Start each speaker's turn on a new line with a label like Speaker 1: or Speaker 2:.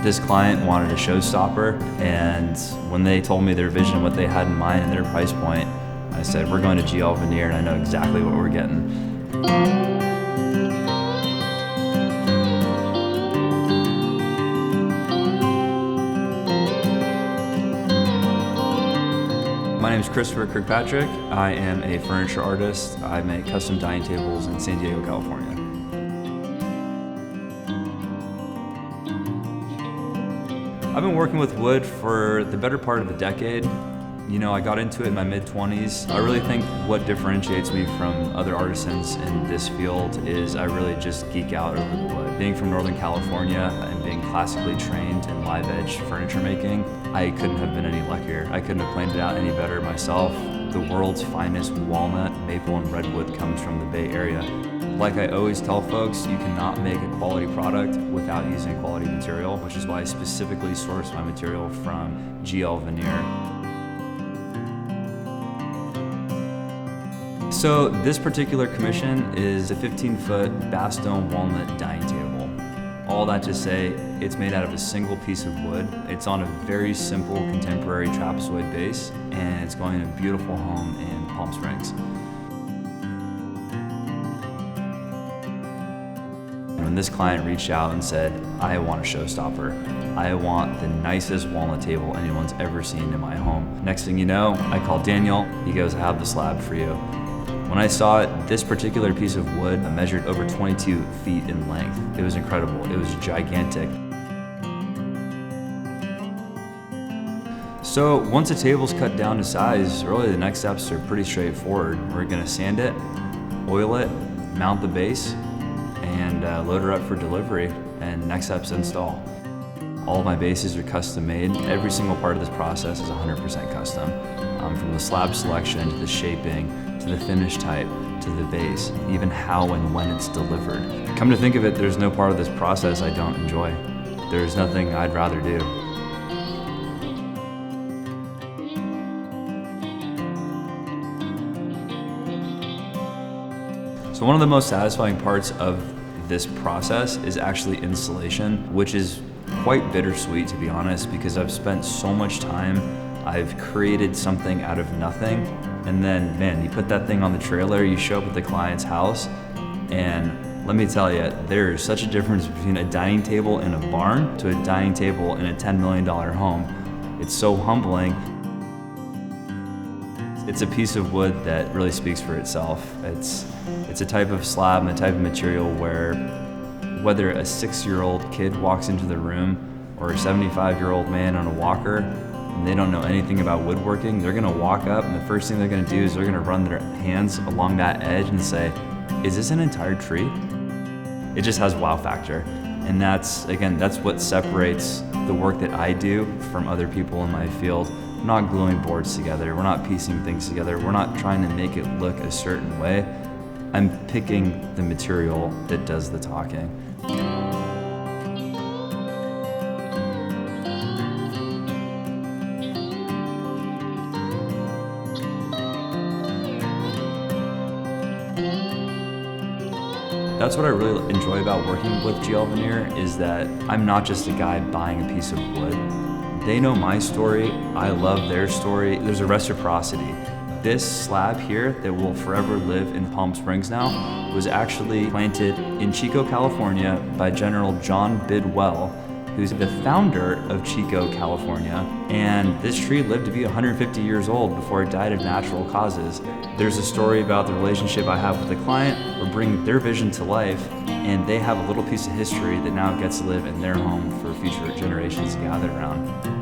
Speaker 1: This client wanted a showstopper, and when they told me their vision, what they had in mind and their price point, I said, we're going to GL Veneer, and I know exactly what we're getting. My name is Kristopher Kirkpatrick. I am a furniture artist. I make custom dining tables in San Diego, California. I've been working with wood for the better part of a decade. You know, I got into it in my mid-20s. I really think what differentiates me from other artisans in this field is I really just geek out over the wood. Being from Northern California and being classically trained in live edge furniture making, I couldn't have been any luckier. I couldn't have planned it out any better myself. The world's finest walnut, maple, and redwood comes from the Bay Area. Like I always tell folks, you cannot make a quality product without using quality material, which is why I specifically source my material from GL Veneer. So this particular commission is a 15-foot Bastogne Walnut dining table. All that to say, it's made out of a single piece of wood. It's on a very simple contemporary trapezoid base, and it's going in a beautiful home in Palm Springs. When this client reached out and said, I want a showstopper. I want the nicest walnut table anyone's ever seen in my home. Next thing you know, I called Daniel. He goes, I have the slab for you. When I saw it, this particular piece of wood measured over 22 feet in length. It was incredible. It was gigantic. So once a table's cut down to size, really the next steps are pretty straightforward. We're gonna sand it, oil it, mount the base, and load her up for delivery, and next step's install. All of my bases are custom made. Every single part of this process is 100% custom. From the slab selection, to the shaping, to the finish type, to the base, even how and when it's delivered. Come to think of it, there's no part of this process I don't enjoy. There's nothing I'd rather do. So one of the most satisfying parts of this process is actually installation, which is quite bittersweet, to be honest, because I've spent so much time, I've created something out of nothing, and then, man, you put that thing on the trailer, you show up at the client's house, and let me tell you, there's such a difference between a dining table in a barn to a dining table in a $10 million home. It's so humbling. It's a piece of wood that really speaks for itself. It's a type of slab and a type of material where whether a 6-year-old kid walks into the room or a 75-year-old man on a walker and they don't know anything about woodworking, they're gonna walk up and the first thing they're gonna do is they're gonna run their hands along that edge and say, is this an entire tree? It just has wow factor. And that's, again, that's what separates the work that I do from other people in my field. We're not gluing boards together, we're not piecing things together, we're not trying to make it look a certain way. I'm picking the material that does the talking. That's what I really enjoy about working with GL Veneer, is that I'm not just a guy buying a piece of wood. They know my story, I love their story. There's a reciprocity. This slab here that will forever live in Palm Springs now was actually planted in Chico, California by General John Bidwell, who's the founder of Chico, California. And this tree lived to be 150 years old before it died of natural causes. There's a story about the relationship I have with the client. We're bringing their vision to life, and they have a little piece of history that now gets to live in their home for future generations to gather around.